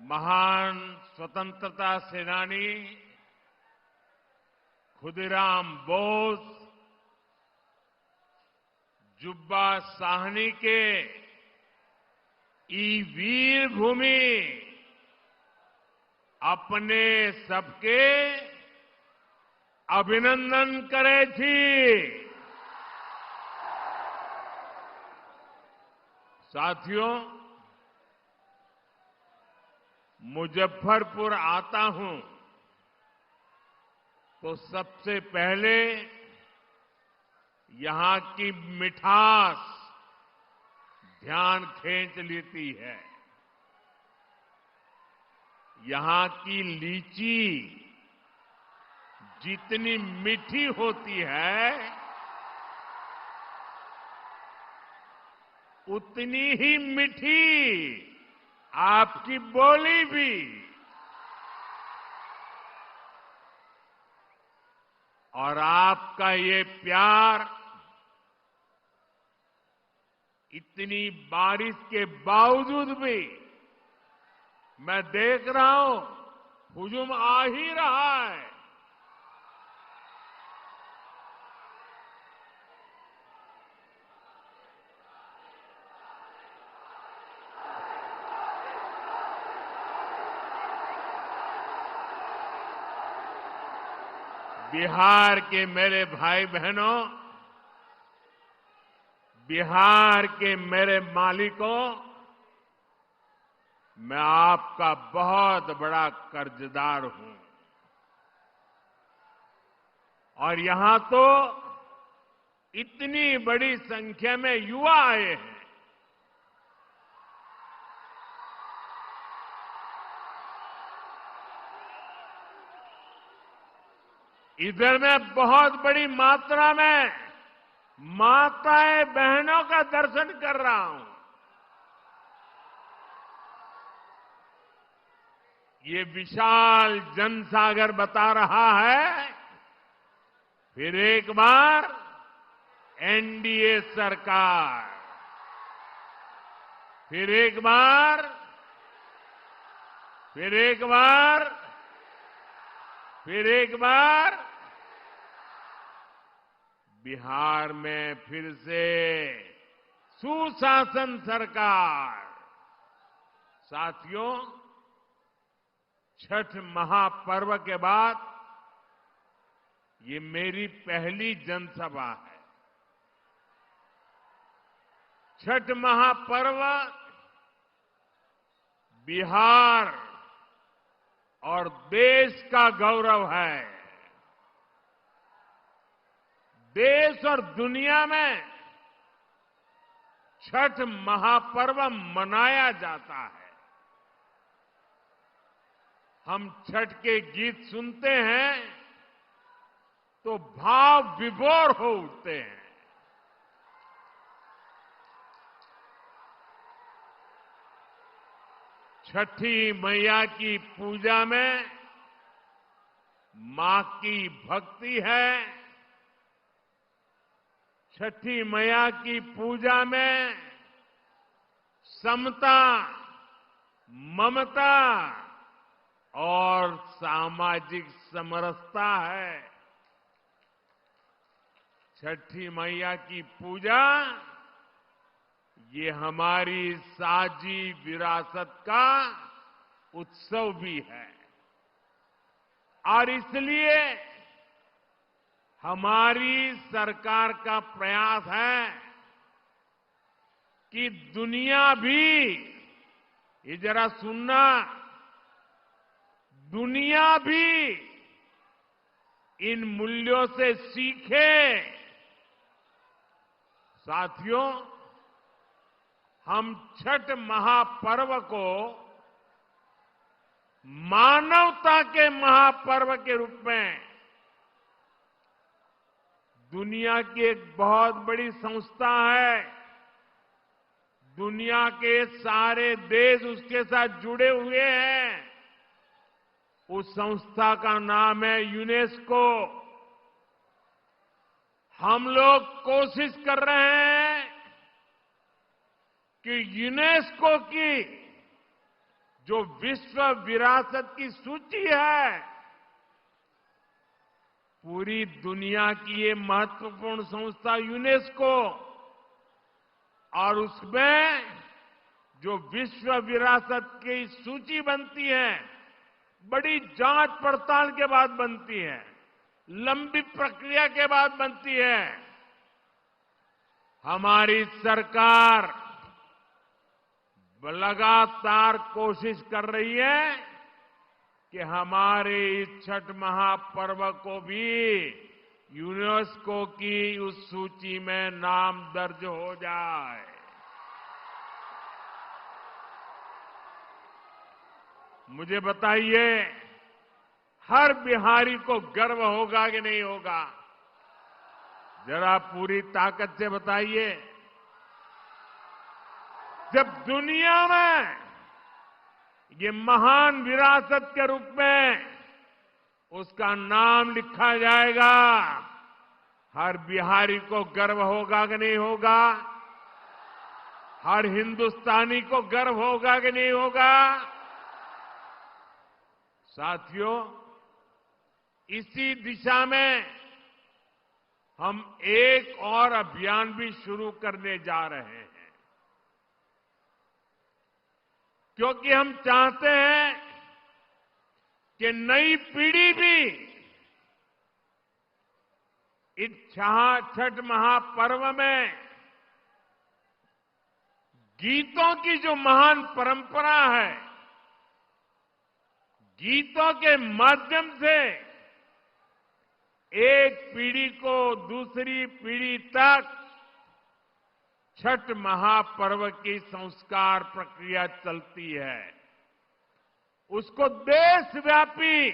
महान स्वतंत्रता सेनानी खुदीराम बोस, जुब्बा साहनी के ई वीर भूमि अपने सबके अभिनंदन करे थी। साथियों, मुजफ्फरपुर आता हूं तो सबसे पहले यहां की मिठास ध्यान खींच लेती है। यहां की लीची जितनी मीठी होती है उतनी ही मीठी आपकी बोली भी। और आपका ये प्यार इतनी बारिश के बावजूद भी मैं देख रहा हूं हुजूम आ ही रहा है। बिहार के मेरे भाई बहनों, बिहार के मेरे मालिकों, मैं आपका बहुत बड़ा कर्जदार हूं। और यहां तो इतनी बड़ी संख्या में युवा आए हैं। इधर में बहुत बड़ी मात्रा में माताएं बहनों का दर्शन कर रहा हूं। ये विशाल जनसागर बता रहा है फिर एक बार एनडीए सरकार, फिर एक बार बिहार में फिर से सुशासन सरकार। साथियों, छठ महापर्व के बाद ये मेरी पहली जनसभा है। छठ महापर्व बिहार और देश का गौरव है। देश और दुनिया में छठ महापर्व मनाया जाता है। हम छठ के गीत सुनते हैं तो भाव विभोर हो उठते हैं। छठी मैया की पूजा में मां की भक्ति है। छठी मैया की पूजा में समता, ममता और सामाजिक समरसता है। छठी मैया की पूजा ये हमारी साझी विरासत का उत्सव भी है। और इसलिए हमारी सरकार का प्रयास है कि दुनिया भी, ये जरा सुनना, दुनिया भी इन मूल्यों से सीखे। साथियों, हम छठ महापर्व को मानवता के महापर्व के रूप में दुनिया की एक बहुत बड़ी संस्था है। दुनिया के सारे देश उसके साथ जुड़े हुए हैं। उस संस्था का नाम है यूनेस्को। हम लोग कोशिश कर रहे हैं कि यूनेस्को की जो विश्व विरासत की सूची है, पूरी दुनिया की ये महत्वपूर्ण संस्था यूनेस्को, और उसमें जो विश्व विरासत की सूची बनती है, बड़ी जांच पड़ताल के बाद बनती है, लंबी प्रक्रिया के बाद बनती है। हमारी सरकार लगातार कोशिश कर रही है कि हमारे इस छठ महापर्व को भी यूनेस्को की उस सूची में नाम दर्ज हो जाए। मुझे बताइए, हर बिहारी को गर्व होगा कि नहीं होगा? जरा पूरी ताकत से बताइए। जब दुनिया में ये महान विरासत के रूप में उसका नाम लिखा जाएगा, हर बिहारी को गर्व होगा कि नहीं होगा? हर हिंदुस्तानी को गर्व होगा कि नहीं होगा? साथियों, इसी दिशा में हम एक और अभियान भी शुरू करने जा रहे हैं, क्योंकि हम चाहते हैं कि नई पीढ़ी भी इस छठ महापर्व में गीतों की जो महान परंपरा है, गीतों के माध्यम से एक पीढ़ी को दूसरी पीढ़ी तक छठ महापर्व की संस्कार प्रक्रिया चलती है, उसको देशव्यापी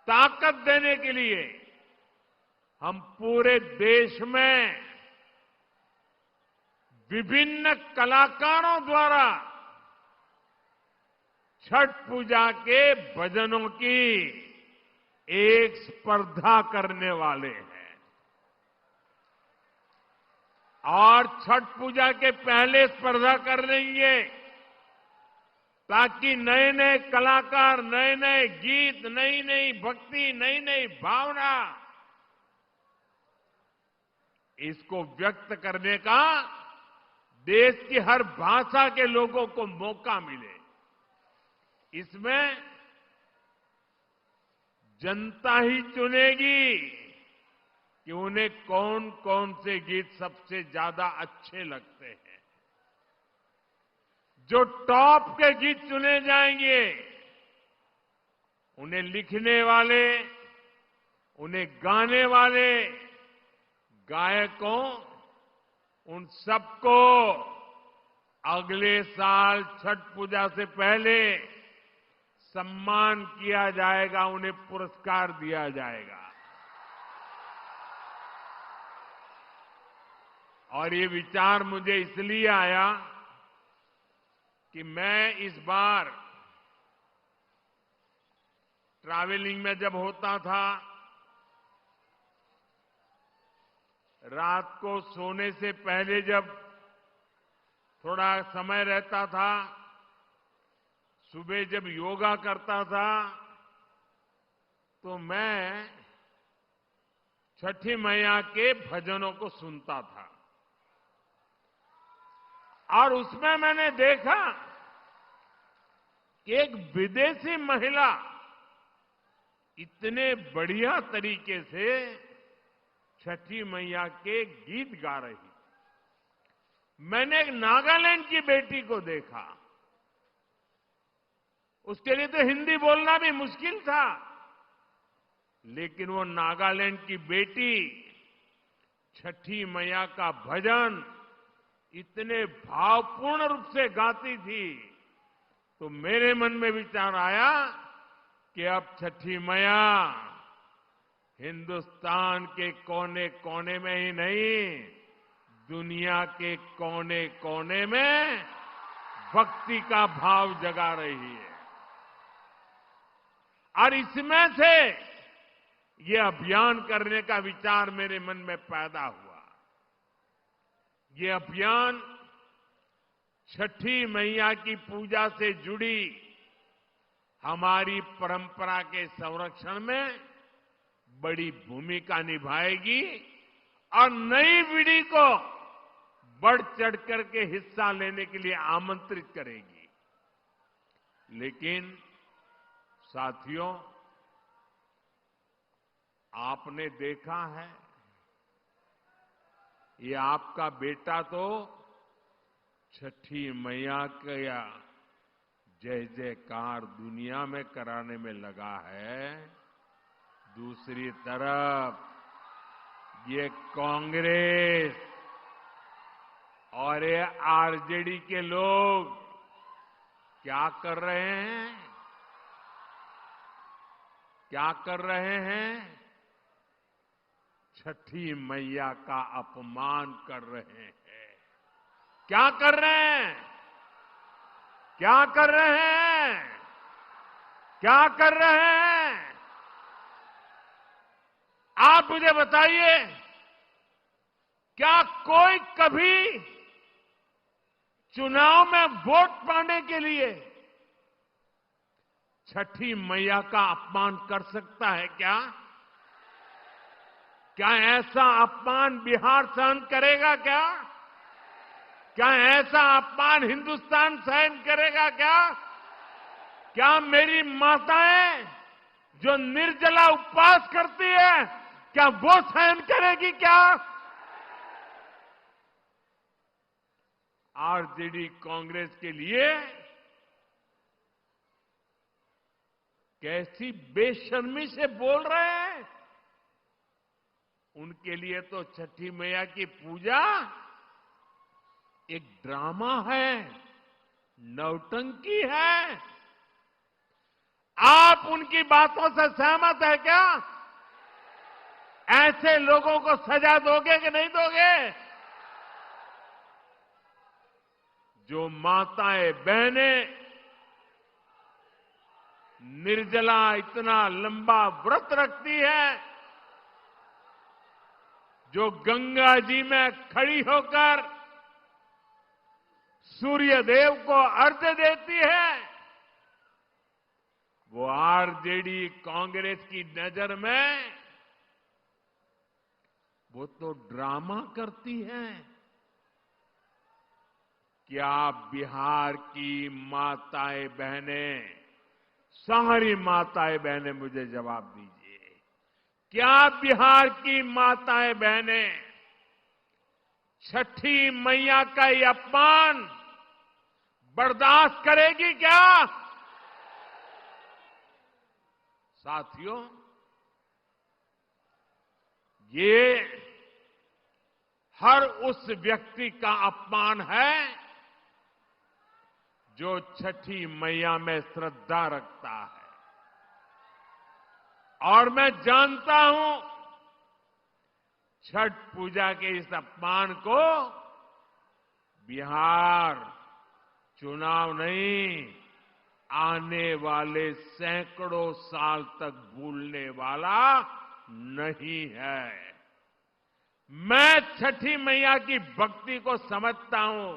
ताकत देने के लिए हम पूरे देश में विभिन्न कलाकारों द्वारा छठ पूजा के भजनों की एक स्पर्धा करने वाले हैं। और छठ पूजा के पहले स्पर्धा कर लेंगे, ताकि नए नए कलाकार, नए नए गीत, नई नई भक्ति, नई नई भावना, इसको व्यक्त करने का देश की हर भाषा के लोगों को मौका मिले। इसमें जनता ही चुनेगी कि उन्हें कौन कौन से गीत सबसे ज्यादा अच्छे लगते हैं। जो टॉप के गीत चुने जाएंगे, उन्हें लिखने वाले, उन्हें गाने वाले गायकों, उन सबको अगले साल छठ पूजा से पहले सम्मान किया जाएगा, उन्हें पुरस्कार दिया जाएगा। और ये विचार मुझे इसलिए आया कि मैं इस बार ट्रैवलिंग में जब होता था, रात को सोने से पहले जब थोड़ा समय रहता था, सुबह जब योगा करता था, तो मैं छठी मैया के भजनों को सुनता था। और उसमें मैंने देखा कि एक विदेशी महिला इतने बढ़िया तरीके से छठी मैया के गीत गा रही। मैंने एक नागालैंड की बेटी को देखा, उसके लिए तो हिंदी बोलना भी मुश्किल था, लेकिन वो नागालैंड की बेटी छठी मैया का भजन इतने भावपूर्ण रूप से गाती थी, तो मेरे मन में विचार आया कि अब छठी मैया हिंदुस्तान के कोने कोने में ही नहीं, दुनिया के कोने कोने में भक्ति का भाव जगा रही है। और इसमें से ये अभियान करने का विचार मेरे मन में पैदा हुआ। ये अभियान छठी मैया की पूजा से जुड़ी हमारी परंपरा के संरक्षण में बड़ी भूमिका निभाएगी और नई पीढ़ी को बढ़ चढ़ करके हिस्सा लेने के लिए आमंत्रित करेगी। लेकिन साथियों, आपने देखा है, ये आपका बेटा तो छठी मैया का जय जयकार दुनिया में कराने में लगा है। दूसरी तरफ ये कांग्रेस और ये आरजेडी के लोग क्या कर रहे हैं? क्या कर रहे हैं? छठी मैया का अपमान कर रहे हैं। क्या कर रहे हैं? क्या कर रहे हैं? क्या कर रहे हैं? आप मुझे बताइए, क्या कोई कभी चुनाव में वोट पाने के लिए छठी मैया का अपमान कर सकता है क्या? क्या ऐसा अपमान बिहार सहन करेगा क्या? क्या ऐसा अपमान हिंदुस्तान सहन करेगा क्या? क्या मेरी माताएं जो निर्जला उपवास करती है, क्या वो सहन करेगी क्या? आरजेडी कांग्रेस के लिए कैसी बेशर्मी से बोल रहे हैं। उनके लिए तो छठी मैया की पूजा एक ड्रामा है, नौटंकी है। आप उनकी बातों से सहमत है क्या? ऐसे लोगों को सजा दोगे कि नहीं दोगे? जो माताएं बहनें निर्जला इतना लंबा व्रत रखती है, जो गंगा जी में खड़ी होकर सूर्य देव को अर्घ्य देती है, वो आरजेडी कांग्रेस की नजर में वो तो ड्रामा करती है। क्या बिहार की माताएं बहनें, सारी माताएं बहनें मुझे जवाब दीजिए, क्या बिहार की माताएं बहनें छठी मैया का ये अपमान बर्दाश्त करेगी क्या? साथियों, ये हर उस व्यक्ति का अपमान है जो छठी मैया में श्रद्धा रखता है। और मैं जानता हूं, छठ पूजा के इस अपमान को बिहार चुनाव नहीं, आने वाले सैकड़ों साल तक भूलने वाला नहीं है। मैं छठी मैया की भक्ति को समझता हूं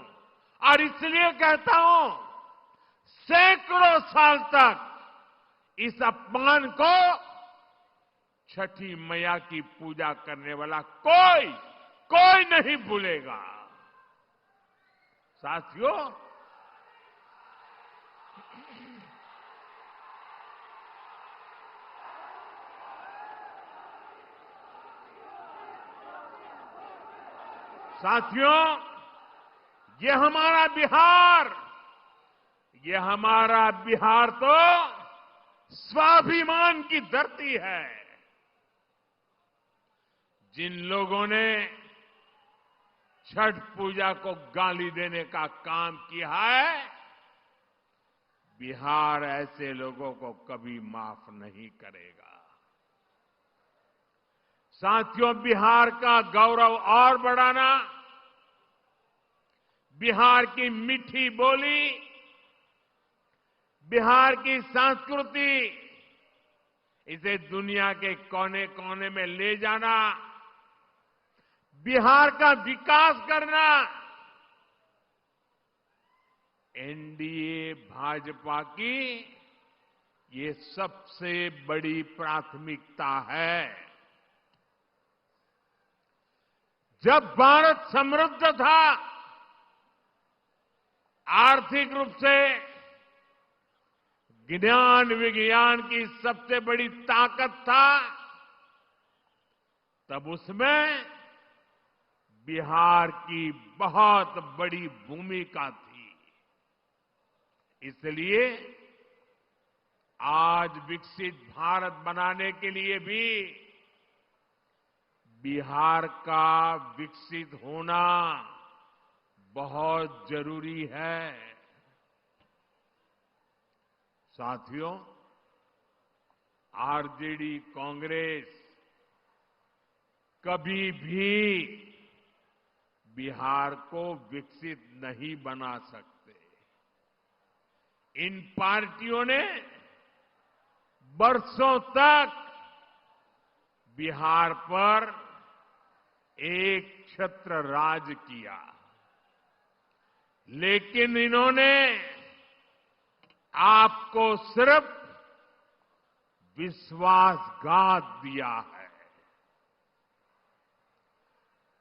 और इसलिए कहता हूं, सैकड़ों साल तक इस अपमान को छठी मैया की पूजा करने वाला कोई नहीं भूलेगा। साथियों, ये हमारा बिहार तो स्वाभिमान की धरती है। जिन लोगों ने छठ पूजा को गाली देने का काम किया है, बिहार ऐसे लोगों को कभी माफ नहीं करेगा। साथियों, बिहार का गौरव और बढ़ाना, बिहार की मीठी बोली, बिहार की संस्कृति, इसे दुनिया के कोने कोने में ले जाना, बिहार का विकास करना, एनडीए भाजपा की ये सबसे बड़ी प्राथमिकता है। जब भारत समृद्ध था, आर्थिक रूप से ज्ञान विज्ञान की सबसे बड़ी ताकत था, तब उसमें बिहार की बहुत बड़ी भूमिका थी। इसलिए आज विकसित भारत बनाने के लिए भी बिहार का विकसित होना बहुत जरूरी है। साथियों, आरजेडी कांग्रेस कभी भी बिहार को विकसित नहीं बना सकते। इन पार्टियों ने बरसों तक बिहार पर एक छत्र राज किया, लेकिन इन्होंने आपको सिर्फ विश्वासघात दिया है।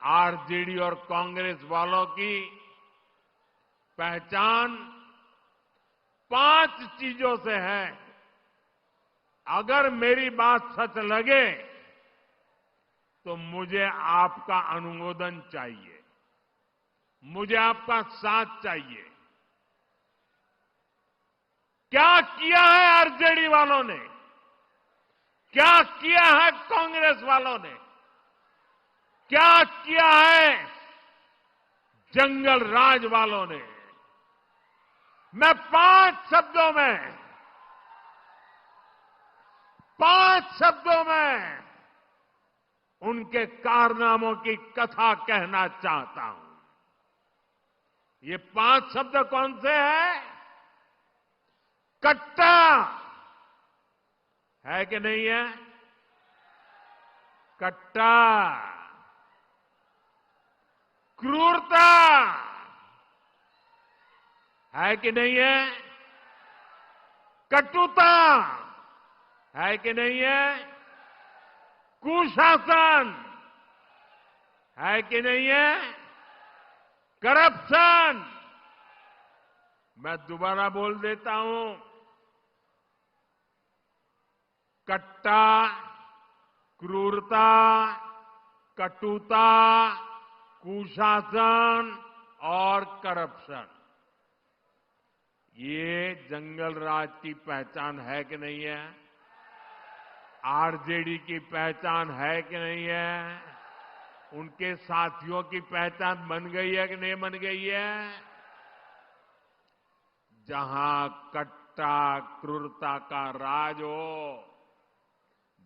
आरजेडी और कांग्रेस वालों की पहचान 5 चीजों से है। अगर मेरी बात सच लगे तो मुझे आपका अनुमोदन चाहिए, मुझे आपका साथ चाहिए। क्या किया है आरजेडी वालों ने, क्या किया है कांग्रेस वालों ने, क्या किया है जंगल राज वालों ने? मैं 5 शब्दों में उनके कारनामों की कथा कहना चाहता हूं। ये 5 शब्द कौन से हैं? कट्टा है कि नहीं है? कट्टा, क्रूरता है कि नहीं है? कटुता है कि नहीं है? कुशासन है कि नहीं है? करप्शन, मैं दोबारा बोल देता हूं, कट्टा, क्रूरता, कटुता, कुशासन और करप्शन, ये जंगल राज की पहचान है कि नहीं है? आरजेडी की पहचान है कि नहीं है? उनके साथियों की पहचान बन गई है कि नहीं बन गई है? जहां कट्टा क्रूरता का राज हो,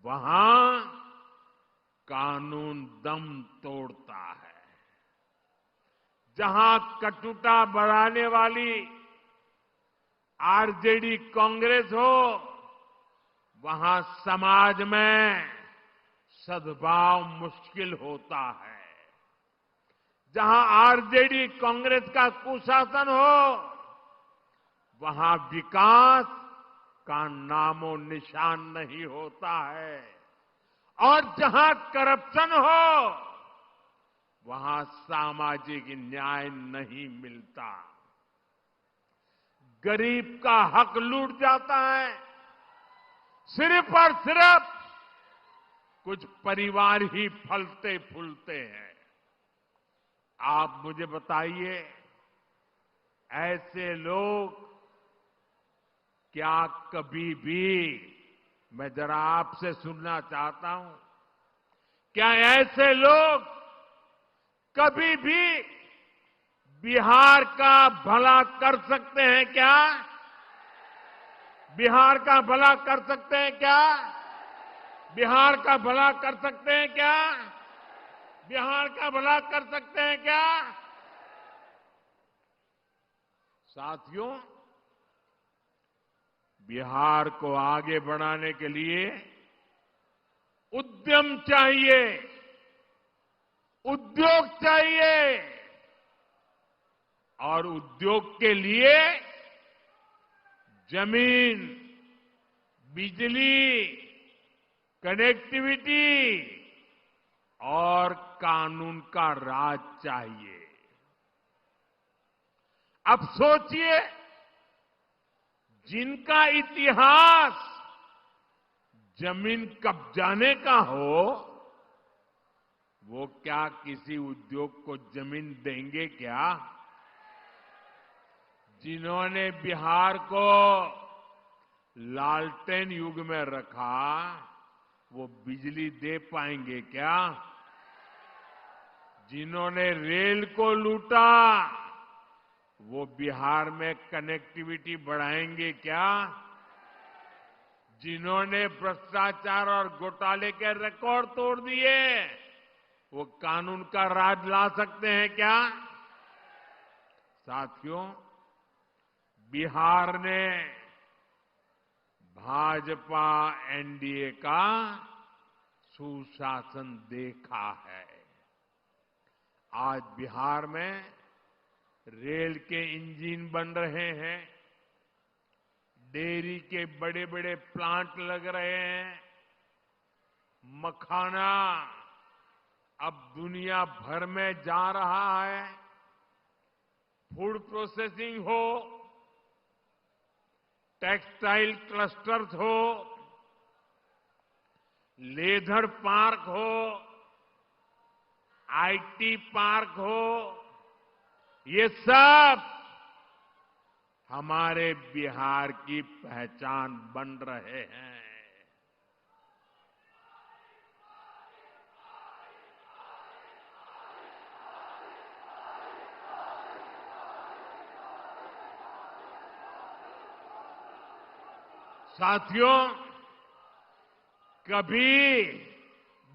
वहां कानून दम तोड़ता है। जहां कटुता बढ़ाने वाली आरजेडी कांग्रेस हो, वहां समाज में सद्भाव मुश्किल होता है। जहां आरजेडी कांग्रेस का कुशासन हो, वहां विकास का नामो निशान नहीं होता है। और जहां करप्शन हो, वहां सामाजिक न्याय नहीं मिलता। गरीब का हक लूट जाता है। सिर्फ और सिर्फ कुछ परिवार ही फलते फूलते हैं। आप मुझे बताइए, ऐसे लोग क्या कभी भी, मैं जरा आपसे सुनना चाहता हूं, क्या ऐसे लोग कभी भी बिहार का भला कर सकते हैं क्या? बिहार का भला कर सकते हैं क्या? बिहार का भला कर सकते हैं क्या? बिहार का भला कर सकते हैं क्या? साथियों, बिहार को आगे बढ़ाने के लिए उद्यम चाहिए, उद्योग चाहिए और और उद्योग के लिए जमीन, बिजली, कनेक्टिविटी और कानून का राज चाहिए। अब सोचिए, जिनका इतिहास जमीन कब्जाने का हो, वो क्या किसी उद्योग को जमीन देंगे क्या? जिन्होंने बिहार को लालटेन युग में रखा, वो बिजली दे पाएंगे क्या? जिन्होंने रेल को लूटा, वो बिहार में कनेक्टिविटी बढ़ाएंगे क्या? जिन्होंने भ्रष्टाचार और घोटाले के रिकॉर्ड तोड़ दिए, वो कानून का राज ला सकते हैं क्या? साथियों, बिहार ने भाजपा एनडीए का सुशासन देखा है। आज बिहार में रेल के इंजन बन रहे हैं, डेयरी के बड़े बड़े प्लांट लग रहे हैं, मखाना अब दुनिया भर में जा रहा है, फूड प्रोसेसिंग हो, टेक्सटाइल क्लस्टर्स हो, लेदर पार्क हो, आईटी पार्क हो, ये सब हमारे बिहार की पहचान बन रहे हैं। साथियों, कभी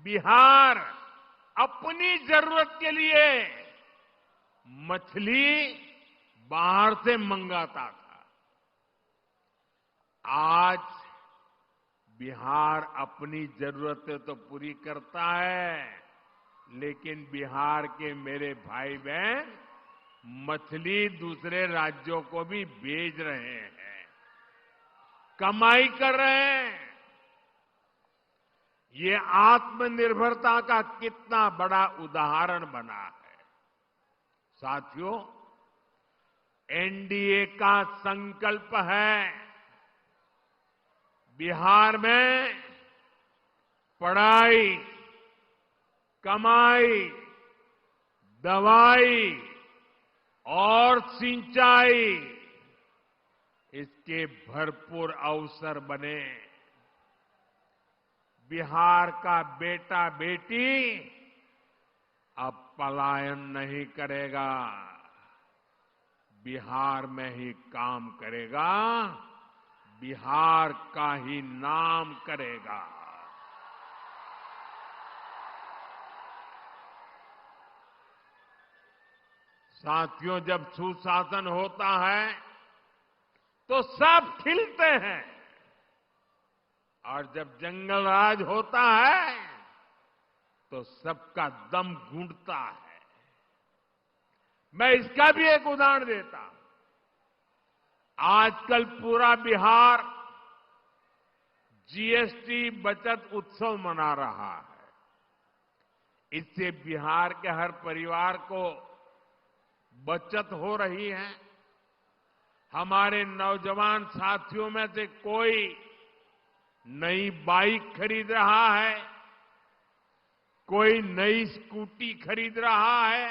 बिहार अपनी जरूरत के लिए मछली बाहर से मंगाता था। आज बिहार अपनी जरूरतें तो पूरी करता है, लेकिन बिहार के मेरे भाई बहन मछली दूसरे राज्यों को भी भेज रहे हैं, कमाई कर रहे हैं। ये आत्मनिर्भरता का कितना बड़ा उदाहरण बना है। साथियों, एनडीए का संकल्प है बिहार में पढ़ाई, कमाई, दवाई और सिंचाई, इसके भरपूर अवसर बने। बिहार का बेटा बेटी अब पलायन नहीं करेगा, बिहार में ही काम करेगा, बिहार का ही नाम करेगा। साथियों, जब सुशासन होता है तो सब खिलते हैं, और जब जंगल राज होता है तो सबका दम घुटता है। मैं इसका भी एक उदाहरण देता हूं। आजकल पूरा बिहार जीएसटी बचत उत्सव मना रहा है। इससे बिहार के हर परिवार को बचत हो रही है। हमारे नौजवान साथियों में से कोई नई बाइक खरीद रहा है, कोई नई स्कूटी खरीद रहा है।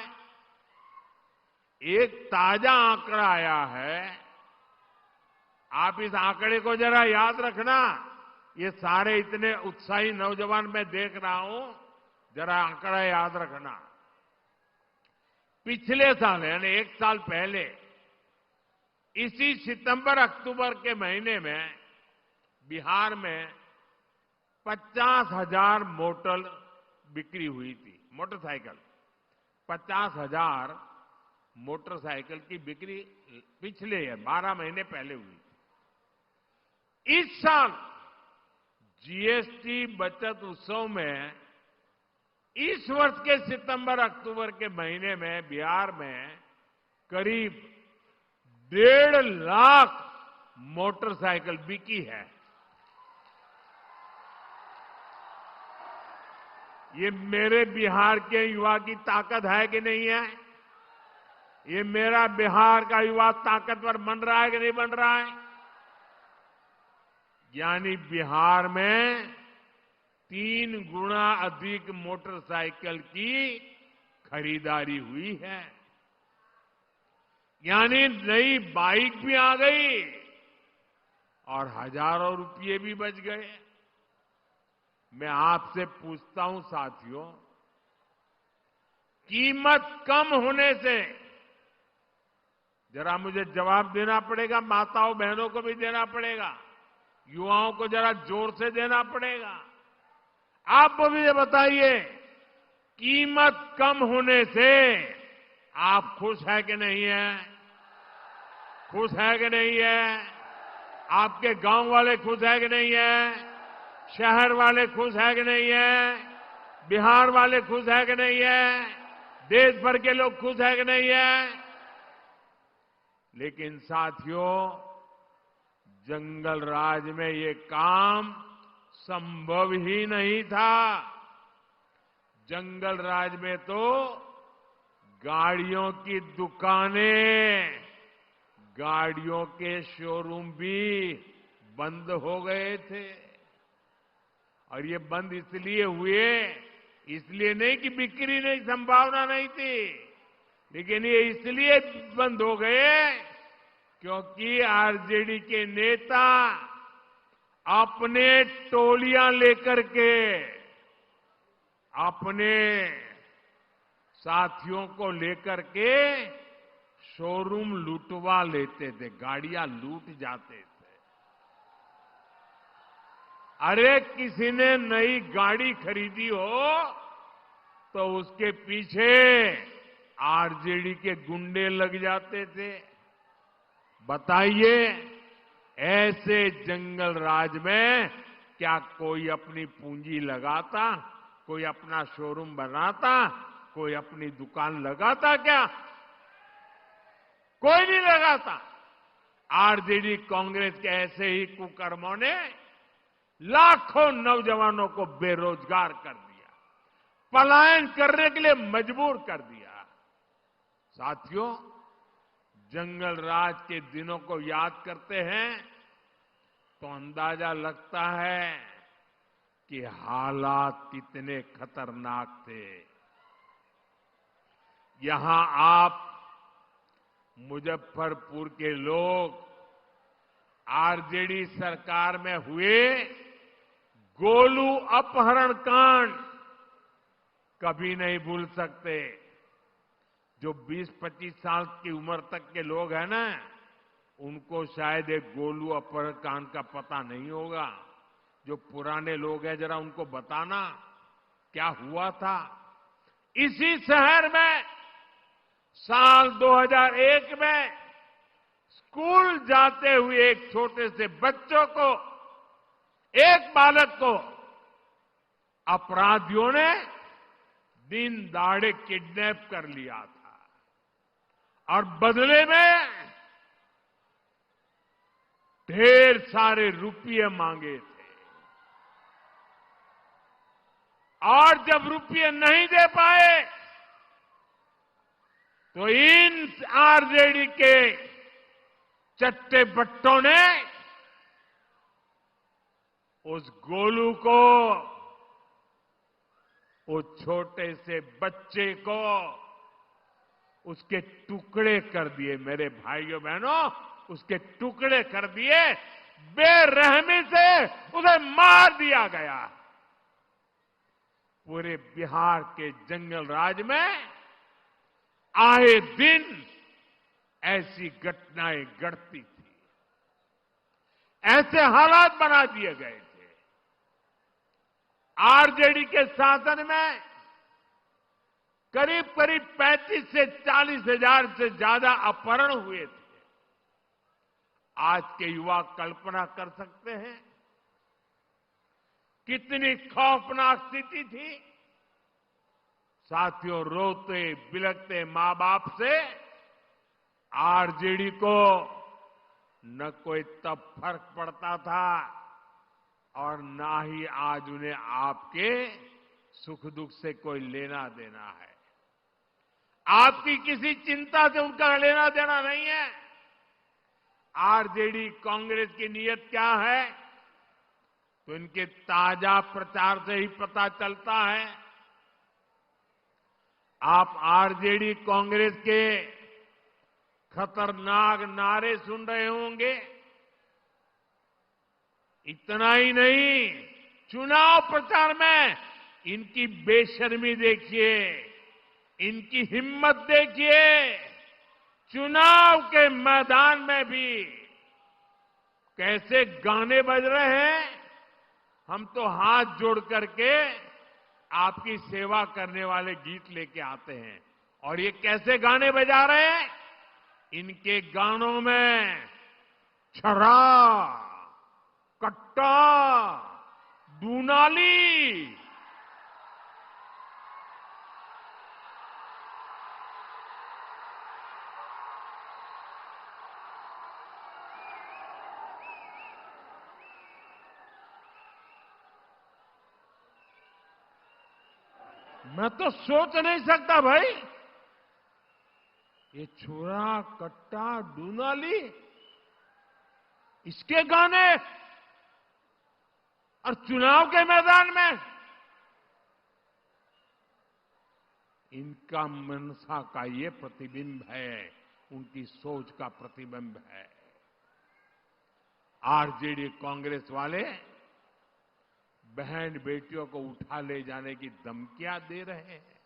एक ताजा आंकड़ा आया है, आप इस आंकड़े को जरा याद रखना। ये सारे इतने उत्साही नौजवान मैं देख रहा हूं, जरा आंकड़ा याद रखना। पिछले साल यानी एक साल पहले इसी सितंबर अक्टूबर के महीने में बिहार में 50,000 मोटर बिक्री हुई थी। मोटरसाइकिल 50,000 मोटरसाइकिल की बिक्री पिछले 12 महीने पहले हुई थी। इस साल जीएसटी बचत उत्सव में इस वर्ष के सितंबर अक्टूबर के महीने में बिहार में करीब 1.5 लाख मोटरसाइकिल बिकी है। ये मेरे बिहार के युवा की ताकत है कि नहीं है? ये मेरा बिहार का युवा ताकतवर बन रहा है कि नहीं बन रहा है? यानी बिहार में 3 गुना अधिक मोटरसाइकिल की खरीदारी हुई है। यानी नई बाइक भी आ गई और हजारों रुपये भी बच गए। मैं आपसे पूछता हूं साथियों, कीमत कम होने से, जरा मुझे जवाब देना पड़ेगा, माताओं बहनों को भी देना पड़ेगा, युवाओं को जरा जोर से देना पड़ेगा। आप मुझे बताइए, कीमत कम होने से आप खुश है कि नहीं है? खुश है कि नहीं है? आपके गांव वाले खुश है कि नहीं है? शहर वाले खुश है कि नहीं है? बिहार वाले खुश है कि नहीं है? देश भर के लोग खुश है कि नहीं है? लेकिन साथियों, जंगल राज में ये काम संभव ही नहीं था। जंगल राज में तो गाड़ियों की दुकानें, गाड़ियों के शोरूम भी बंद हो गए थे। और ये बंद इसलिए हुए, इसलिए नहीं कि बिक्री नहीं, संभावना नहीं थी, लेकिन ये इसलिए बंद हो गए क्योंकि आरजेडी के नेता अपने टोलियां लेकर के अपने साथियों को लेकर के शोरूम लूटवा लेते थे, गाड़ियां लूट जाते थे। अरे किसी ने नई गाड़ी खरीदी हो तो उसके पीछे आरजेडी के गुंडे लग जाते थे। बताइए, ऐसे जंगल राज में क्या कोई अपनी पूंजी लगाता? कोई अपना शोरूम बनाता? कोई अपनी दुकान लगाता क्या? कोई नहीं लगाता। आरजेडी कांग्रेस के ऐसे ही कुकर्मों ने लाखों नौजवानों को बेरोजगार कर दिया, पलायन करने के लिए मजबूर कर दिया। साथियों, जंगल राज के दिनों को याद करते हैं तो अंदाजा लगता है कि हालात कितने खतरनाक थे। यहां आप मुजफ्फरपुर के लोग आरजेडी सरकार में हुए गोलू अपहरण कांड कभी नहीं भूल सकते। जो 20-25 साल की उम्र तक के लोग हैं ना, उनको शायद एक गोलू अपहरण कांड का पता नहीं होगा। जो पुराने लोग हैं, जरा उनको बताना क्या हुआ था। इसी शहर में साल 2001 में स्कूल जाते हुए एक छोटे से बच्चों को, एक बालक को अपराधियों ने दिन दहाड़े किडनैप कर लिया था और बदले में ढेर सारे रुपये मांगे थे। और जब रुपये नहीं दे पाए तो इन आरजेडी के चट्टे बट्टों ने उस गोलू को, उस छोटे से बच्चे को उसके टुकड़े कर दिए। मेरे भाइयों बहनों, उसके टुकड़े कर दिए, बेरहमी से उसे मार दिया गया। पूरे बिहार के जंगल राज में आए दिन ऐसी घटनाएं घटती थी, ऐसे हालात बना दिए गए थे। आरजेडी के शासन में करीब करीब 35 से 40 हजार से ज्यादा अपहरण हुए थे। आज के युवा कल्पना कर सकते हैं कितनी खौफनाक स्थिति थी। साथियों, रोते बिलखते मां बाप से आरजेडी को न कोई तब फर्क पड़ता था और ना ही आज उन्हें आपके सुख दुख से कोई लेना देना है। आपकी किसी चिंता से उनका लेना देना नहीं है। आरजेडी कांग्रेस की नीयत क्या है तो इनके ताजा प्रचार से ही पता चलता है। आप आरजेडी कांग्रेस के खतरनाक नारे सुन रहे होंगे। इतना ही नहीं, चुनाव प्रचार में इनकी बेशर्मी देखिए, इनकी हिम्मत देखिए। चुनाव के मैदान में भी कैसे गाने बज रहे हैं। हम तो हाथ जोड़ करके आपकी सेवा करने वाले गीत लेके आते हैं और ये कैसे गाने बजा रहे हैं। इनके गानों में छर्रा, कट्टा, दूनाली, मैं तो सोच नहीं सकता भाई। ये छुरा, कट्टा, दूनाली, इसके गाने और चुनाव के मैदान में। इनका मनसा का ये प्रतिबिंब है, उनकी सोच का प्रतिबिंब है। आरजेडी कांग्रेस वाले बहन बेटियों को उठा ले जाने की धमकियां दे रहे हैं।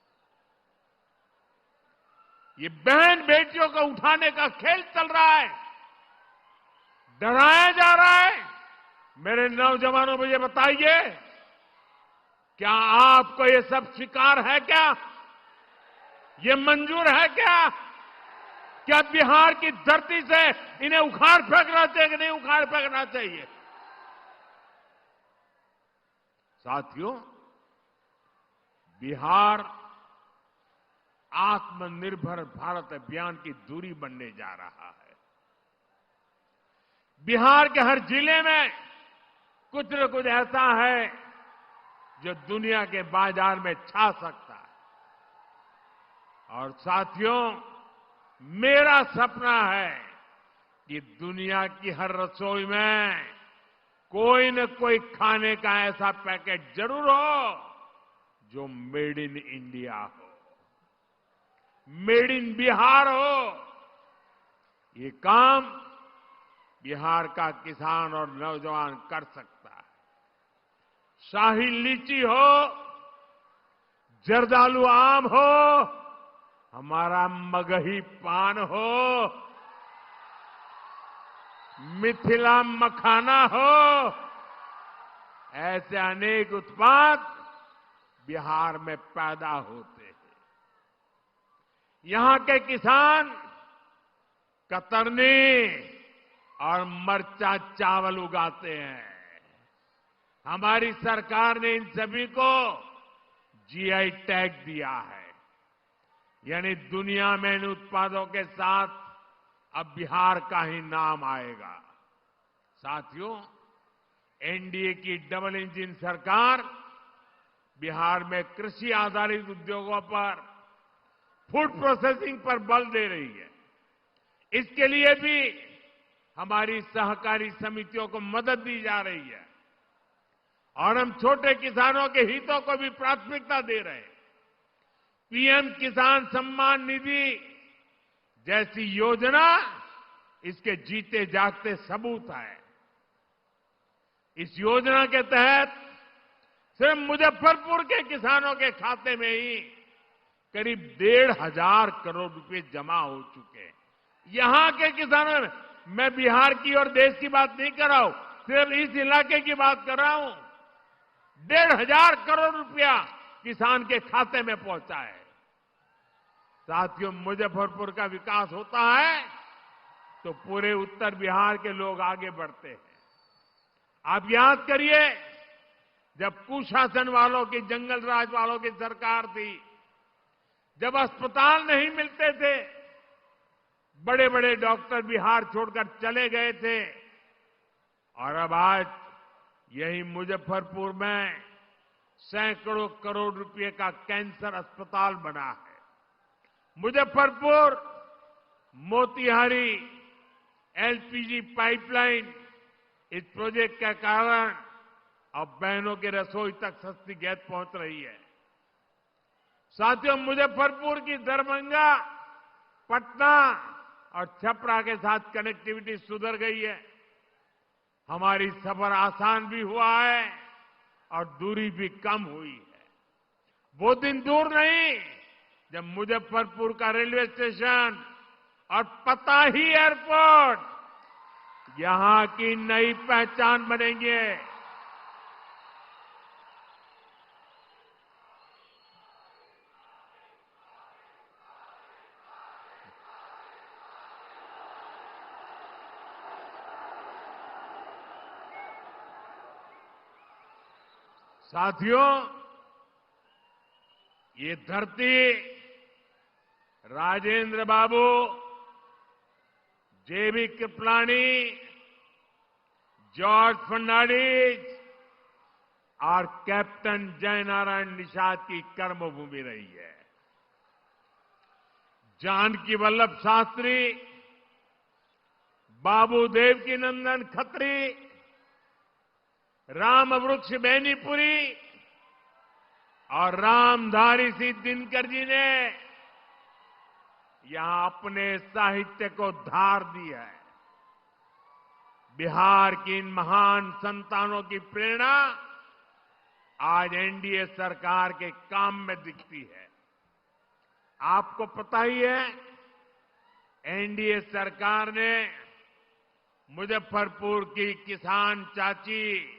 ये बहन बेटियों को उठाने का खेल चल रहा है, डराया जा रहा है। मेरे नौजवानों मुझे बताइए, क्या आपको ये सब स्वीकार है? क्या ये मंजूर है? क्या बिहार की धरती से इन्हें उखाड़ फेंकना चाहिए कि नहीं उखाड़ फेंकना चाहिए? साथियों, बिहार आत्मनिर्भर भारत अभियान की धुरी बनने जा रहा है। बिहार के हर जिले में कुछ न कुछ ऐसा है जो दुनिया के बाजार में छा सकता है। और साथियों, मेरा सपना है कि दुनिया की हर रसोई में कोई न कोई खाने का ऐसा पैकेट जरूर हो जो मेड इन इंडिया हो, मेड इन बिहार हो। ये काम बिहार का किसान और नौजवान कर सकता है। शाही लीची हो, जर्दालू आम हो, हमारा मगही पान हो, मिथिला मखाना हो, ऐसे अनेक उत्पाद बिहार में पैदा होते हैं। यहां के किसान कतरनी और मरचा चावल उगाते हैं। हमारी सरकार ने इन सभी को जीआई टैग दिया है, यानी दुनिया में इन उत्पादों के साथ अब बिहार का ही नाम आएगा। साथियों, एनडीए की डबल इंजन सरकार बिहार में कृषि आधारित उद्योगों पर, फूड प्रोसेसिंग पर बल दे रही है। इसके लिए भी हमारी सहकारी समितियों को मदद दी जा रही है और हम छोटे किसानों के हितों को भी प्राथमिकता दे रहे हैं। पीएम किसान सम्मान निधि जैसी योजना इसके जीते जागते सबूत है। इस योजना के तहत सिर्फ मुजफ्फरपुर के किसानों के खाते में ही करीब 1,500 करोड़ रुपए जमा हो चुके हैं। यहां के किसानों में, मैं बिहार की और देश की बात नहीं कर रहा हूं, सिर्फ इस इलाके की बात कर रहा हूं। 1,500 करोड़ रुपया किसान के खाते में पहुंचा है। साथियों, मुजफ्फरपुर का विकास होता है तो पूरे उत्तर बिहार के लोग आगे बढ़ते हैं। आप याद करिए, जब कुशासन वालों की, जंगल राज वालों की सरकार थी, जब अस्पताल नहीं मिलते थे, बड़े बड़े डॉक्टर बिहार छोड़कर चले गए थे और अब आज यही मुजफ्फरपुर में सैकड़ों करोड़ रुपए का कैंसर अस्पताल बना है। मुजफ्फरपुर मोतिहारी एलपीजी पाइपलाइन इस प्रोजेक्ट के कारण अब बहनों की रसोई तक सस्ती गैस पहुंच रही है। साथियों, मुजफ्फरपुर की दरभंगा, पटना और छपरा के साथ कनेक्टिविटी सुधर गई है। हमारी सफर आसान भी हुआ है और दूरी भी कम हुई है। वो दिन दूर नहीं जब मुजफ्फरपुर का रेलवे स्टेशन और पताही एयरपोर्ट यहां की नई पहचान बनेंगे। साथियों, ये धरती राजेंद्र बाबू, जेबी कृपलानी, जॉर्ज फर्नांडिस और कैप्टन जयनारायण निषाद की कर्मभूमि रही है। जानकी वल्लभ शास्त्री, बाबू देवकी नंदन खत्री, राम वृक्ष बेनीपुरी और रामधारी सिंह दिनकर जी ने यहां अपने साहित्य को धार दी है। बिहार की इन महान संतानों की प्रेरणा आज एनडीए सरकार के काम में दिखती है। आपको पता ही है, एनडीए सरकार ने मुजफ्फरपुर की किसान चाची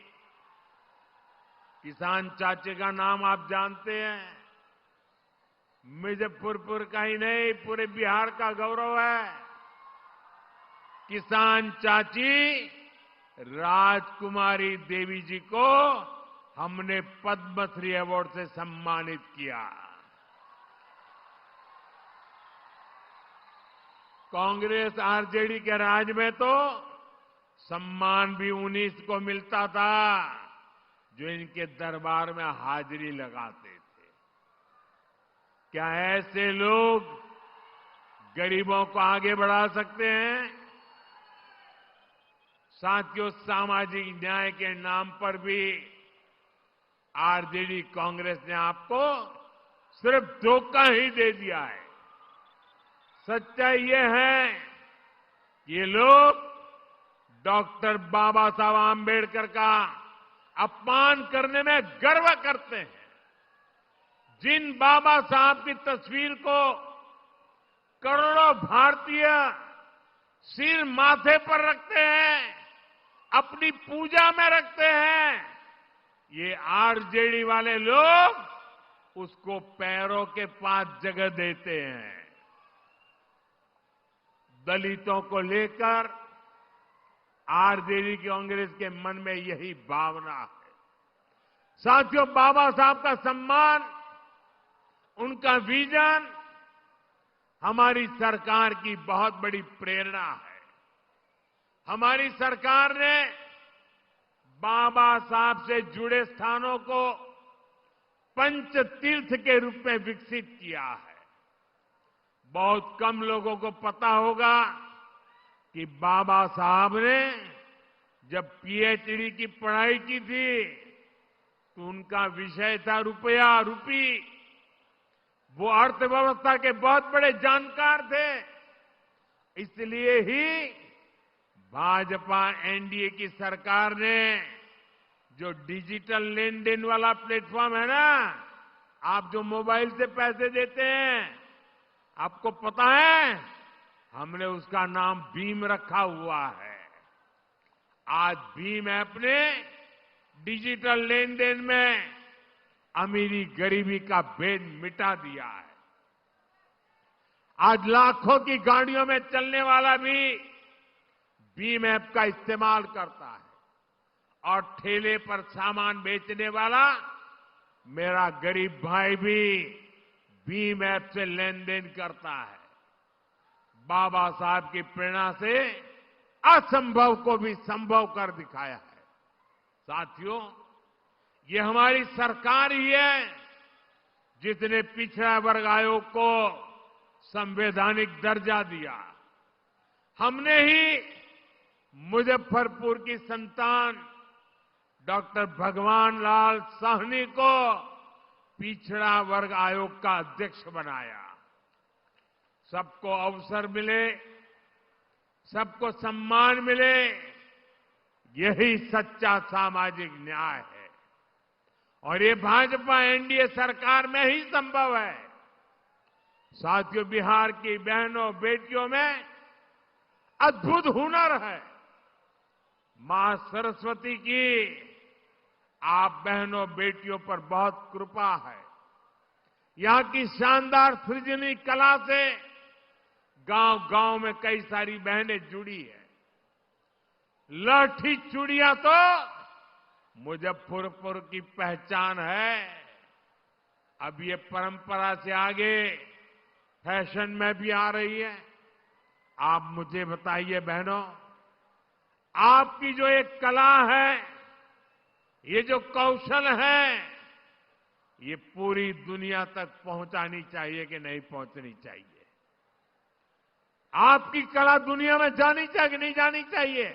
का नाम आप जानते हैं। मुजफ्फरपुर का ही नहीं, पूरे बिहार का गौरव है। किसान चाची राजकुमारी देवी जी को हमने पद्मश्री अवार्ड से सम्मानित किया। कांग्रेस आरजेडी के राज में तो सम्मान भी उन्हीं को मिलता था जो इनके दरबार में हाजिरी लगाते थे। क्या ऐसे लोग गरीबों को आगे बढ़ा सकते हैं? साथियों, सामाजिक न्याय के नाम पर भी आरजेडी कांग्रेस ने आपको सिर्फ धोखा ही दे दिया है। सच्चाई ये है, ये लोग डॉक्टर बाबा साहब आंबेडकर का अपमान करने में गर्व करते हैं। जिन बाबा साहब की तस्वीर को करोड़ों भारतीय सिर माथे पर रखते हैं, अपनी पूजा में रखते हैं, ये आरजेडी वाले लोग उसको पैरों के पास जगह देते हैं। दलितों को लेकर आरजेडी कांग्रेस के मन में यही भावना है। साथियों, बाबा साहब का सम्मान, उनका विजन हमारी सरकार की बहुत बड़ी प्रेरणा है। हमारी सरकार ने बाबा साहब से जुड़े स्थानों को पंच तीर्थ के रूप में विकसित किया है। बहुत कम लोगों को पता होगा कि बाबा साहब ने जब पीएचडी की पढ़ाई की थी तो उनका विषय था रुपया रूपी। वो अर्थव्यवस्था के बहुत बड़े जानकार थे। इसलिए ही भाजपा एनडीए की सरकार ने जो डिजिटल लेन देन वाला प्लेटफॉर्म है ना, आप जो मोबाइल से पैसे देते हैं, आपको पता है हमने उसका नाम भीम रखा हुआ है। आज भीम ऐप ने डिजिटल लेन देन में अमीरी गरीबी का भेद मिटा दिया है। आज लाखों की गाड़ियों में चलने वाला भी भीम ऐप का इस्तेमाल करता है और ठेले पर सामान बेचने वाला मेरा गरीब भाई भी भीम ऐप से लेन देन करता है। बाबा साहब की प्रेरणा से असंभव को भी संभव कर दिखाया है। साथियों, ये हमारी सरकार ही है जिसने पिछड़ा वर्ग आयोग को संवैधानिक दर्जा दिया। हमने ही मुजफ्फरपुर की संतान डॉक्टर भगवान लाल साहनी को पिछड़ा वर्ग आयोग का अध्यक्ष बनाया। सबको अवसर मिले, सबको सम्मान मिले, यही सच्चा सामाजिक न्याय है और ये भाजपा एनडीए सरकार में ही संभव है। साथियों, बिहार की बहनों बेटियों में अद्भुत हुनर है। मां सरस्वती की आप बहनों बेटियों पर बहुत कृपा है। यहां की शानदार सृजनी कला से गांव-गांव में कई सारी बहनें जुड़ी है। लाठी चूड़ियां तो मुजफ्फरपुर की पहचान है। अब ये परंपरा से आगे फैशन में भी आ रही है। आप मुझे बताइए बहनों, आपकी जो एक कला है, ये जो कौशल है, ये पूरी दुनिया तक पहुंचानी चाहिए कि नहीं पहुंचनी चाहिए? आपकी कला दुनिया में जानी चाहिए कि नहीं जानी चाहिए?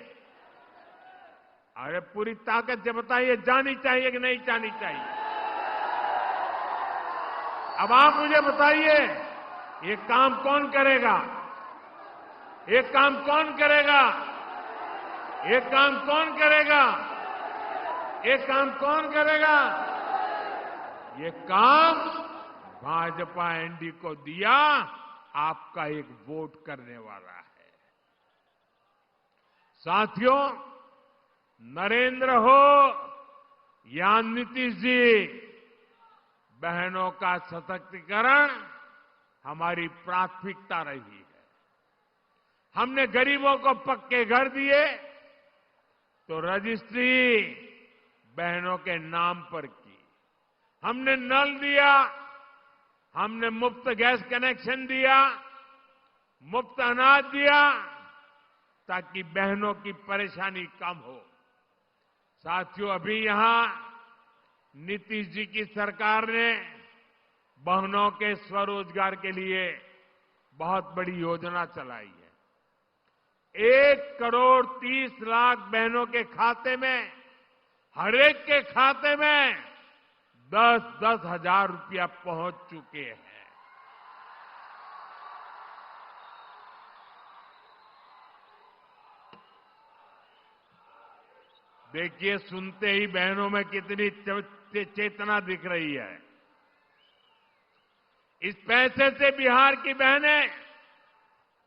अरे पूरी ताकत से बताइए, जानी चाहिए कि नहीं जानी चाहिए? अब आप मुझे बताइए, ये काम कौन करेगा? ये काम कौन करेगा? ये काम कौन करेगा? ये काम कौन करेगा? ये काम भाजपा एनडीए को दिया, आपका एक वोट करने वाला है। साथियों, नरेंद्र हो या नीतीश जी, बहनों का सशक्तिकरण हमारी प्राथमिकता रही है। हमने गरीबों को पक्के घर दिए तो रजिस्ट्री बहनों के नाम पर की। हमने नल दिया, हमने मुफ्त गैस कनेक्शन दिया, मुफ्त अनाज दिया, ताकि बहनों की परेशानी कम हो। साथियों, अभी यहां नीतीश जी की सरकार ने बहनों के स्वरोजगार के लिए बहुत बड़ी योजना चलाई है। 1,30,00,000 बहनों के खाते में, हर एक के खाते में 10-10 हजार रुपया पहुंच चुके हैं। देखिए, सुनते ही बहनों में कितनी चेतना दिख रही है। इस पैसे से बिहार की बहनें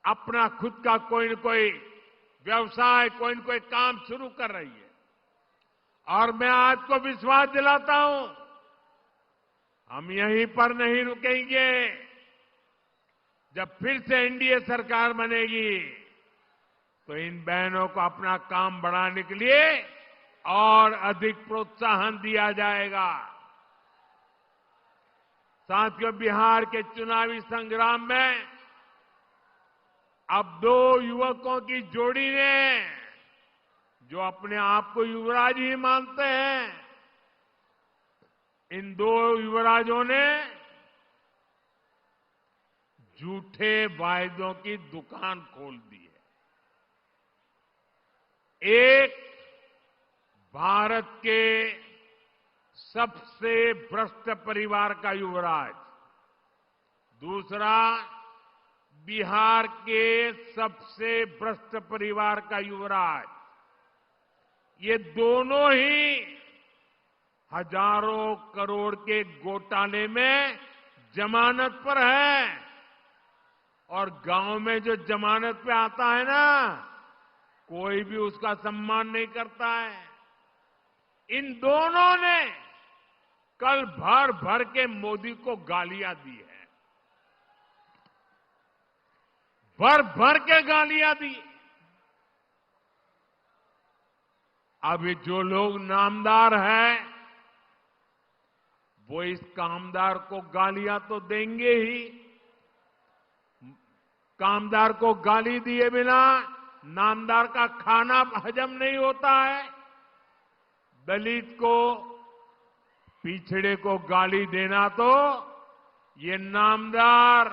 अपना खुद का कोई न कोई व्यवसाय, कोई न कोई काम शुरू कर रही है। और मैं आपको विश्वास दिलाता हूं, हम यहीं पर नहीं रुकेंगे। जब फिर से एनडीए सरकार बनेगी तो इन बहनों को अपना काम बढ़ाने के लिए और अधिक प्रोत्साहन दिया जाएगा। साथियों, बिहार के चुनावी संग्राम में अब 2 युवकों की जोड़ी ने, जो अपने आप को युवराज ही मानते हैं, इन 2 युवराजों ने झूठे वायदों की दुकान खोल दी है। एक भारत के सबसे भ्रष्ट परिवार का युवराज, दूसरा बिहार के सबसे भ्रष्ट परिवार का युवराज। ये दोनों ही हजारों करोड़ के घोटाले में जमानत पर है। और गांव में जो जमानत पे आता है ना, कोई भी उसका सम्मान नहीं करता है। इन दोनों ने कल भर भर के मोदी को गालियां दी है, भर भर के गालियां दी। अभी जो लोग नामदार हैं, वो इस कामदार को गालियां तो देंगे ही, कामदार को गाली दिए बिना नामदार का खाना हजम नहीं होता है। दलित को, पिछड़े को गाली देना तो ये नामदार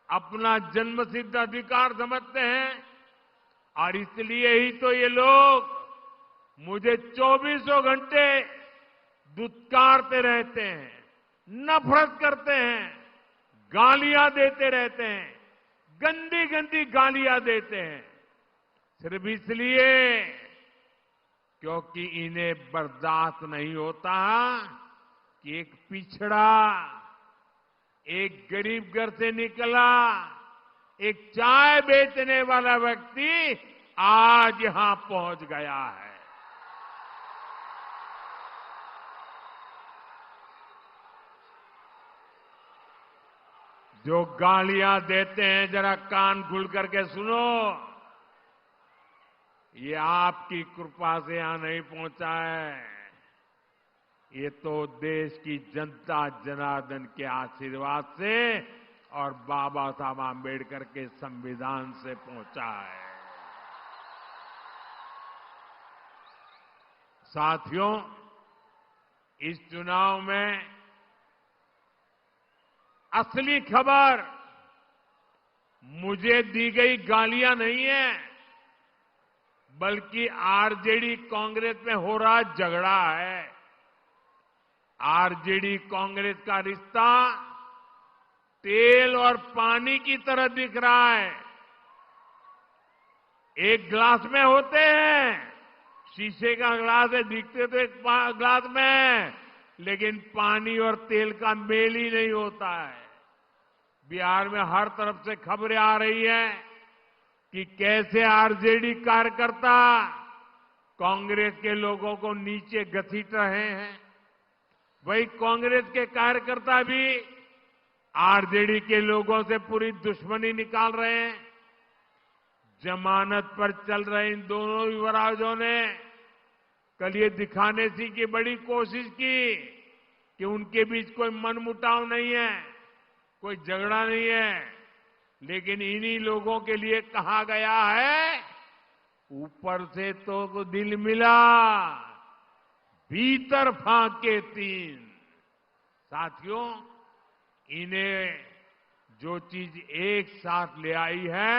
अपना जन्मसिद्ध अधिकार समझते हैं। और इसलिए ही तो ये लोग मुझे 24 घंटे दुत्कारते रहते हैं, नफरत करते हैं, गालियां देते रहते हैं, गंदी गंदी गालियां देते हैं, सिर्फ इसलिए क्योंकि इन्हें बर्दाश्त नहीं होता कि एक पिछड़ा, एक गरीब घर से निकला, एक चाय बेचने वाला व्यक्ति आज यहां पहुंच गया है। जो गालियां देते हैं जरा कान खुल करके सुनो। ये आपकी कृपा से यहां नहीं पहुंचा है, ये तो देश की जनता जनार्दन के आशीर्वाद से और बाबा साहब आंबेडकर के संविधान से पहुंचा है। साथियों, इस चुनाव में असली खबर मुझे दी गई गालियां नहीं है, बल्कि आरजेडी कांग्रेस में हो रहा झगड़ा है। आरजेडी कांग्रेस का रिश्ता तेल और पानी की तरह दिख रहा है। एक ग्लास में होते हैं, शीशे का ग्लास है, दिखते तो एक ग्लास में है, लेकिन पानी और तेल का मेल ही नहीं होता है। बिहार में हर तरफ से खबरें आ रही है कि कैसे आरजेडी कार्यकर्ता कांग्रेस के लोगों को नीचे घसीट रहे हैं। वही कांग्रेस के कार्यकर्ता भी आरजेडी के लोगों से पूरी दुश्मनी निकाल रहे हैं। जमानत पर चल रहे इन दोनों युवराजों ने कल ये दिखाने की बड़ी कोशिश की कि उनके बीच कोई मनमुटाव नहीं है, कोई झगड़ा नहीं है, लेकिन इन्हीं लोगों के लिए कहा गया है, ऊपर से तो दिल मिला, भीतर फाके तीन। साथियों, इन्हें जो चीज एक साथ ले आई है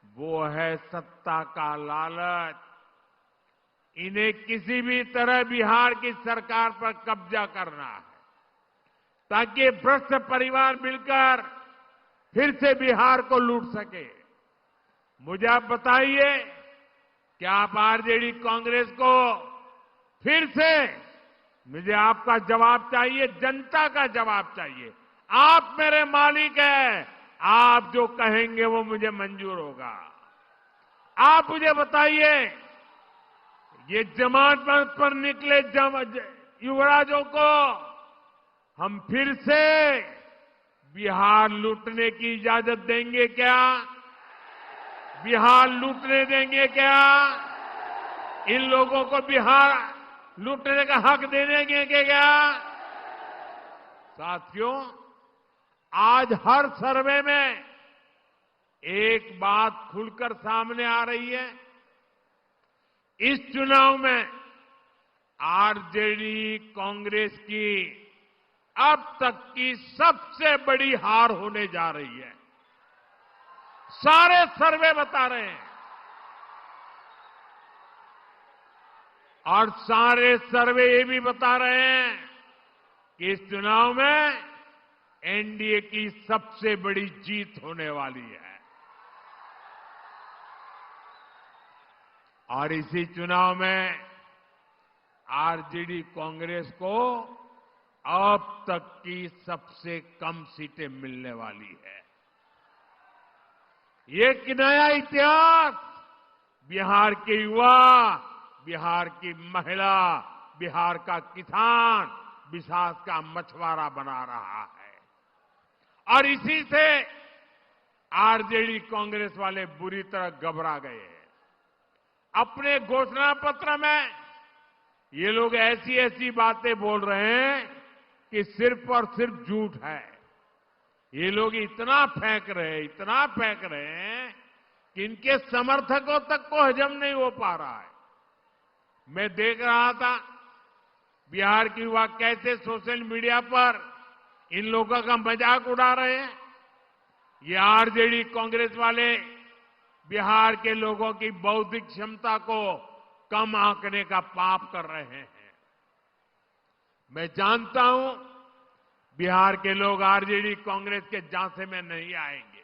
वो है सत्ता का लालच। इन्हें किसी भी तरह बिहार की सरकार पर कब्जा करना है ताकि भ्रष्ट परिवार मिलकर फिर से बिहार को लूट सके। मुझे आप बताइए कि आप आरजेडी कांग्रेस को फिर से, मुझे आपका जवाब चाहिए, जनता का जवाब चाहिए। आप मेरे मालिक हैं, आप जो कहेंगे वो मुझे मंजूर होगा। आप मुझे बताइए, ये जमानत पर निकले युवराजों को हम फिर से बिहार लूटने की इजाजत देंगे क्या? बिहार लूटने देंगे क्या? इन लोगों को बिहार लूटने का हक दे देंगे क्या? साथियों, आज हर सर्वे में एक बात खुलकर सामने आ रही है। इस चुनाव में आरजेडी कांग्रेस की अब तक की सबसे बड़ी हार होने जा रही है। सारे सर्वे बता रहे हैं और सारे सर्वे ये भी बता रहे हैं कि इस चुनाव में एनडीए की सबसे बड़ी जीत होने वाली है। और इसी चुनाव में आरजेडी कांग्रेस को अब तक की सबसे कम सीटें मिलने वाली है। ये एक नया इतिहास बिहार के युवा, बिहार की महिला, बिहार का किसान, बिहार का मछुआरा बना रहा है। और इसी से आरजेडी कांग्रेस वाले बुरी तरह घबरा गए हैं। अपने घोषणा पत्र में ये लोग ऐसी ऐसी बातें बोल रहे हैं कि सिर्फ और सिर्फ झूठ है। ये लोग इतना फेंक रहे हैं कि इनके समर्थकों तक को हजम नहीं हो पा रहा है। मैं देख रहा था बिहार के युवा कैसे सोशल मीडिया पर इन लोगों का मजाक उड़ा रहे हैं। ये आरजेडी कांग्रेस वाले बिहार के लोगों की बौद्धिक क्षमता को कम आंकने का पाप कर रहे हैं। मैं जानता हूं बिहार के लोग आरजेडी कांग्रेस के झांसे में नहीं आएंगे,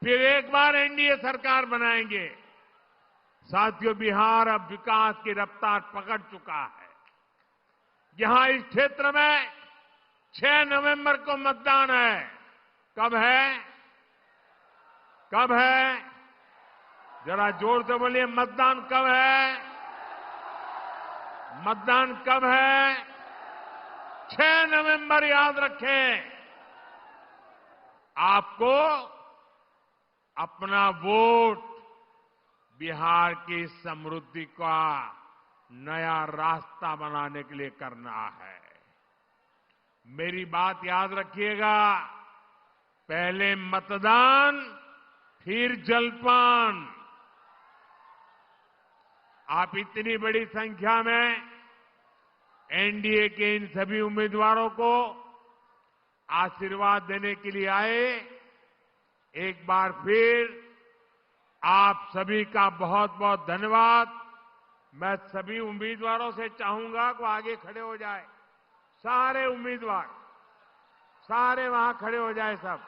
फिर एक बार एनडीए सरकार बनाएंगे। साथियों, बिहार अब विकास की रफ्तार पकड़ चुका है। यहां इस क्षेत्र में 6 नवंबर को मतदान है। कब है? कब है? जरा जोर से बोलिए, मतदान कब है? मतदान कब है? 6 नवंबर, याद रखें। आपको अपना वोट बिहार की समृद्धि का नया रास्ता बनाने के लिए करना है। मेरी बात याद रखिएगा, पहले मतदान फिर जलपान। आप इतनी बड़ी संख्या में एनडीए के इन सभी उम्मीदवारों को आशीर्वाद देने के लिए आए। एक बार फिर आप सभी का बहुत बहुत धन्यवाद। मैं सभी उम्मीदवारों से चाहूंगा कि आगे खड़े हो जाए। सारे उम्मीदवार, सारे वहां खड़े हो जाए सब।